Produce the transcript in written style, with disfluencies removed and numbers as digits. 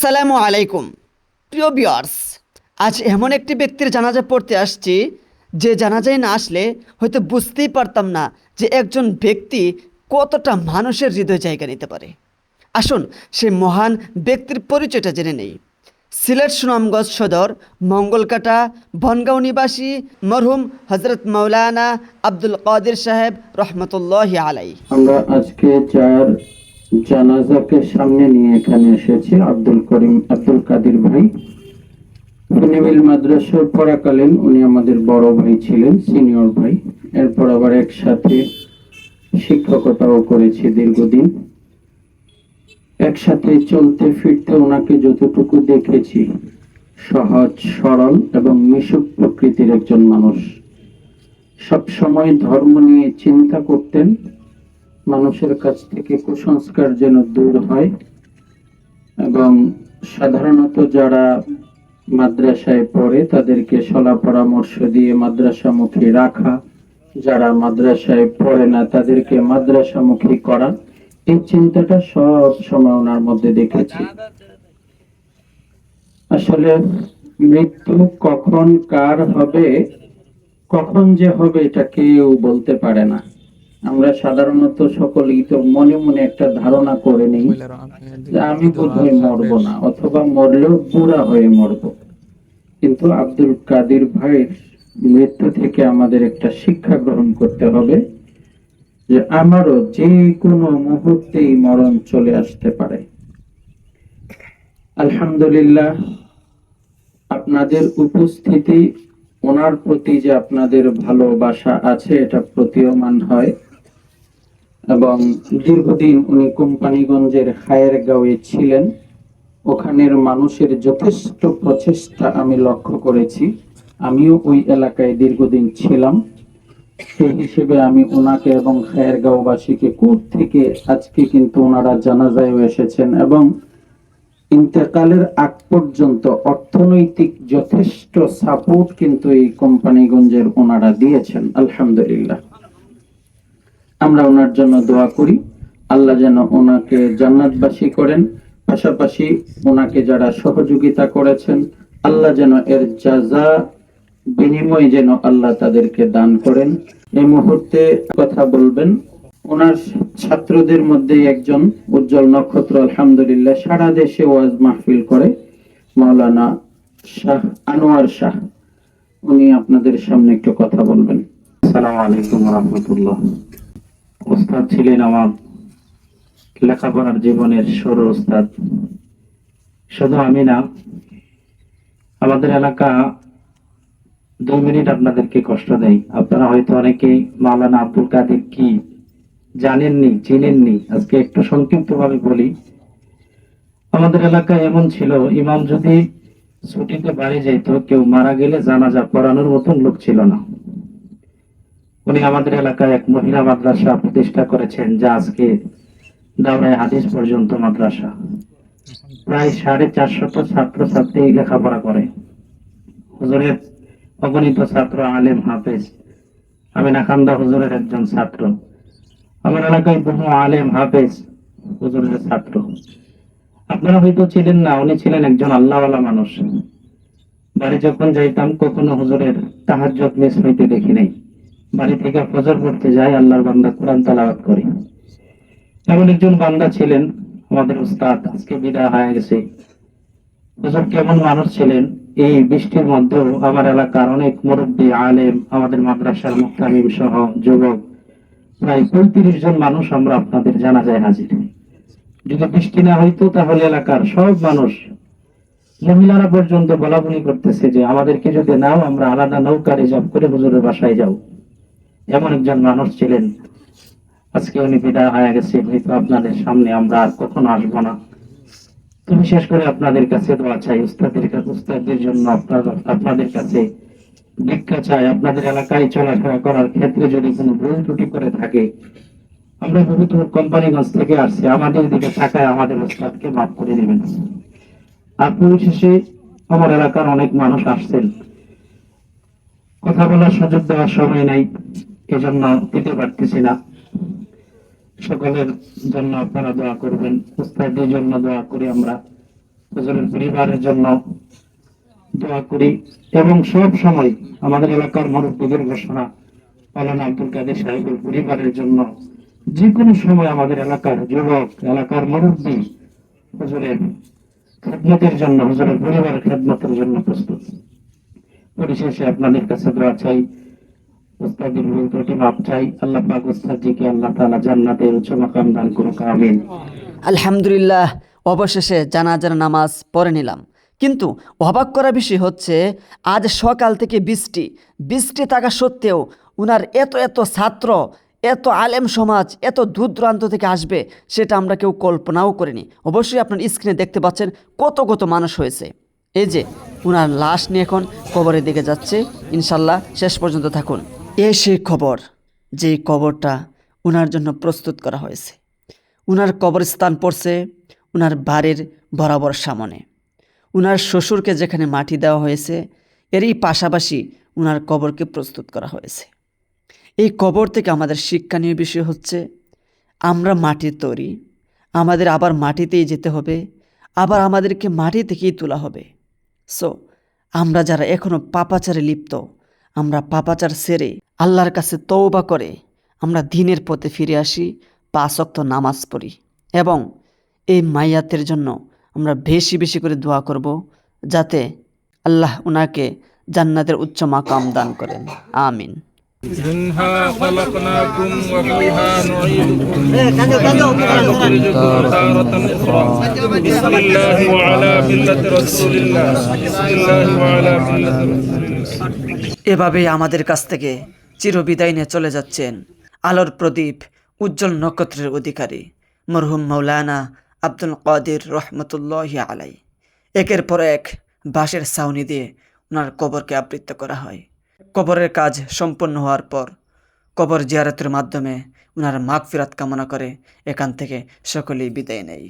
আসসালামু আলাইকুম প্রিয় ভিউয়ার্স, আজ এমন একটি ব্যক্তির জানাজা পড়তে আসছি যে জানাজায় না আসলে হয়তো বুঝতেই পারতাম না যে একজন ব্যক্তি কতটা মানুষের হৃদয় জায়গা নিতে পারে। আসুন সেই মহান ব্যক্তির পরিচয়টা জেনে নেই। সিলেট সুনামগঞ্জ সদর মঙ্গলকাটা বনগাঁও নিবাসী মরহুম হজরত মৌলানা আব্দুল কাদের সাহেব রহমতুল্লাহি আলাই। আমরা আজকে যার জানাজাকে সামনে নিয়ে এখানে এসেছি আব্দুল কাদের ভাই। ফেনীবিল মাদ্রাসায় পড়াকালীন উনি আমাদের বড় ভাই ছিলেন, সিনিয়র ভাই। এরপর আবার একসাথে শিক্ষকতাও করেছি দীর্ঘদিন। একসাথে চলতে ফিরতে ওনাকে যতটুকু দেখেছি, সহজ সরল এবং মিশুক প্রকৃতির একজন মানুষ। সব সময় ধর্ম নিয়ে চিন্তা করতেন, মানুষের কাছ থেকে কুসংস্কার যেন দূর হয়, এবং সাধারণত যারা মাদ্রাসায় পড়ে তাদেরকে সলা পরামর্শ দিয়ে মাদ্রাসামুখী রাখা, যারা মাদ্রাসায় পড়ে না তাদেরকে মাদ্রাসামুখী করা, এই চিন্তাটা সব সময় ওনার মধ্যে দেখেছি। আসলে মৃত্যু কখন কার হবে, কখন যে হবে এটা কেউ বলতে পারে না। আমরা সাধারণত সকলেই তো মনে মনে একটা ধারণা করে নিই যে আমি বোধহয় মরবো না, অথবা মরলেও বুড়া হয়ে মরবো। কিন্তু আব্দুল কাদের ভাইয়ের মৃত্যু থেকে আমাদের একটা শিক্ষা গ্রহণ করতে হবে যে আমারও যে কোনো মুহূর্তেই মরণ চলে আসতে পারে। আলহামদুলিল্লাহ, আপনাদের উপস্থিতি, ওনার প্রতি যে আপনাদের ভালোবাসা আছে এটা প্রতীয়মান হয়। এবং দীর্ঘদিন উনি কোম্পানিগঞ্জের খায়েরগাঁওয়ে ছিলেন, ওখানের মানুষের যথেষ্ট প্রচেষ্টা আমি লক্ষ্য করেছি। আমিও ওই এলাকায় দীর্ঘদিন ছিলাম, সেই হিসেবে আমি ওনাকে এবং খায়েরগাঁওবাসীকে কোর্ট থেকে আজকে কিন্তু ওনারা জানাজায় এসেছেন, এবং ইন্তেকালের আগ পর্যন্ত অর্থনৈতিক যথেষ্ট সাপোর্ট কিন্তু এই কোম্পানিগঞ্জের ওনারা দিয়েছেন। আলহামদুলিল্লাহ, আমরা ওনার জন্য দোয়া করি, আল্লাহ যেন ওনাকে জান্নাতবাসী করেন। পাশাপাশি ওনাকে যারা সহযোগিতা করেছেন, আল্লাহ যেন এর জাযা বিনিময় যেন আল্লাহ তাদেরকে দান করেন। এই মুহূর্তে কথা বলবেন ওনার ছাত্রদের মধ্যে একজন উজ্জ্বল নক্ষত্র, আলহামদুলিল্লাহ সারা দেশে ওয়াজ মাহফিল করে, মাওলানা শাহ আনোয়ার শাহ। উনি আপনাদের সামনে একটু কথা বলবেন। আসসালামু আলাইকুম ওয়া রাহমাতুল্লাহ। ওস্তাদ ছিলেন আমার লেখাপড়ার জীবনের সরু ওস্তাদ। শুধু আমি না, আমাদের এলাকা 2 মিনিট আপনাদেরকে কষ্ট দেয়। আপনারা হয়তো অনেকেই মাওলানা আব্দুল কাদের কি জানেননি, চিনেননি। আজকে একটু সংক্ষিপ্ত ভাবে বলি। আমাদের এলাকায় এমন ছিল, ইমাম যদি ছুটিতে বাড়ি যেত, কেউ মারা গেলে জানাজা পড়ানোর মতন লোক ছিল না। উনি আমাদের এলাকায় এক মহিলা মাদ্রাসা প্রতিষ্ঠা করেছেন, যা আজকে দাওরায়ে হাদিস পর্যন্ত মাদ্রাসা। প্রায় 450 ছাত্র ছাত্রী লেখাপড়া করে। হুজুরের অগণিত ছাত্র, আলেম হাফেজ। আমি নাখান্দা হুজুরের একজন ছাত্র। আমার এলাকায় বহু আলেম হাফেজ হুজুরের ছাত্র। আপনারা হয়তো ছিলেন না, উনি ছিলেন একজন আল্লাহওয়ালা মানুষ। বাড়ি যখন যাইতাম কখনো হুজুরের তাহাজ্জুদ মিস হইতে দেখি নাই। বাড়ি থেকে ফজর পড়তে যায়, আল্লাহর বান্দা কোরআন তেলাওয়াত করে। এমন একজন বান্দা ছিলেন আমাদের উস্তাদ, আজকে বিদায় হয়ে গেছে। হুজুর কেমন মানুষ ছিলেন! এই বৃষ্টির মধ্যেও আমার এলাকার অনেক মুরব্বী আলেম, আমাদের মাদ্রাসার মুক্তামিম সহ যুবক, প্রায় 35 জন মানুষ আমরা আপনাদের জানাজায় হাজির। যদি বৃষ্টি না হইতো তাহলে এলাকার সব মানুষ, মহিলারা পর্যন্ত বলাবলি করতেছে যে আমাদেরকে যদি নাও, আমরা আলাদা নৌকা রিজার্ভ করে হুজুরের বাসায় যাও। এমন একজন মানুষ ছিলেন। আজকে উনি বিদায় হয়ে গেছে, হয়তো আপনাদের সামনে আমরা আর কখনো আসবো না। তো বিশেষ করে আপনাদের কাছে দোয়া চাই, উস্তাদের জন্য আপনাদের কাছে ভিক্ষা চাই। আপনাদের এলাকায় চলাফেরা করার ক্ষেত্রে যদি কোনো ভুল ত্রুটি করে থাকে, আমরা বহুত কোম্পানিগঞ্জ থেকে আসছি, আমাদের দিকে তাকায় আমাদের উস্তাদকে মাফ করে দিবেন। আর পরিশেষে আমার এলাকার অনেক মানুষ আসছেন, কথা বলার সুযোগ দেওয়ার সময় নাই, এজন্য দিতে পারতেছি না। সকলের জন্য আপনারা দোয়া করবেন, উস্তাদের জন্য দোয়া করি আমরা। হুজুরের পরিবারের জন্য দোয়া করি এবং সব সময় আমাদের এলাকার মুরব্বীদের ঘোষণা মাওলানা আব্দুল কাদের সাহেবের পরিবারের জন্য যে কোনো সময় আমাদের এলাকার যুবক, এলাকার মুরব্বী হুজুরের খেদমতের জন্য, হুজুরের পরিবারের খেদমতের জন্য প্রস্তুত। পরিশেষে আপনাদের কাছে দোয়া চাই, উস্তাদের ভুল ত্রুটি মাপ চাই। আল্লাহ পাক উস্তাদজিকে আল্লাহ তাআলা জান্নাতের উচ্চ মাকাম দান করুক, আমিন। আলহামদুলিল্লাহ, অবশেষে জানাজার নামাজ পড়ে নিলাম। কিন্তু অবাক করা বিষয় হচ্ছে, আজ সকাল থেকে বৃষ্টি বৃষ্টি থাকা সত্ত্বেও উনার এত এত ছাত্র, এত আলেম সমাজ এত দূর দূরান্ত থেকে আসবে সেটা আমরা কেউ কল্পনাও করিনি। অবশ্যই আপনার স্ক্রিনে দেখতে পাচ্ছেন কত কত মানুষ হয়েছে। এই যে উনার লাশ নিয়ে এখন কবরের দিকে যাচ্ছে, ইনশাল্লাহ শেষ পর্যন্ত থাকুন। এই সেই খবর, যেই কবরটা উনার জন্য প্রস্তুত করা হয়েছে। উনার কবরস্থান পড়ছে উনার বাড়ির বরাবর সামনে। উনার শ্বশুরকে যেখানে মাটি দেওয়া হয়েছে এরই পাশাপাশি উনার কবরকে প্রস্তুত করা হয়েছে। এই কবর থেকে আমাদের শিক্ষণীয় বিষয় হচ্ছে, আমরা মাটির তৈরি, আমাদের আবার মাটিতেই যেতে হবে, আবার আমাদেরকে মাটি থেকেই তোলা হবে। সো আমরা যারা এখনও পাপাচারে লিপ্ত, আমরা পাপাচার সেরে আল্লাহর কাছে তওবা করে আমরা দ্বীনের পথে ফিরে আসি, 5 ওয়াক্ত নামাজ পড়ি এবং এই মাইয়াতের জন্য আমরা বেশি বেশি করে দোয়া করব, যাতে আল্লাহ উনাকে জান্নাতের উচ্চ মাকাম দান করেন। আমিন। منها خلقناكم وفيها نعيدكم ونخرجكم تارة أخرى بسم الله وعلى ملة رسول الله بسم الله وعلى ملة رسول الله। এভাবেই আমাদের কাছ থেকে চিরবিদায় নিয়ে চলে যাচ্ছেন আলোর প্রদীপ, উজ্জ্বল নক্ষত্রের অধিকারী মরহুম মাওলানা আব্দুল কাদের রহমতুল্লাহি আলাই। একের পর এক বাঁশের ছাউনি দিয়ে ওনার কবরকে আবৃত করা হয়। কবরের কাজ সম্পন্ন হওয়ার পর কবর জিয়ারতের মাধ্যমে ওনার মাগফিরাত কামনা করে এখান থেকে সকলেই বিদায় নেয়।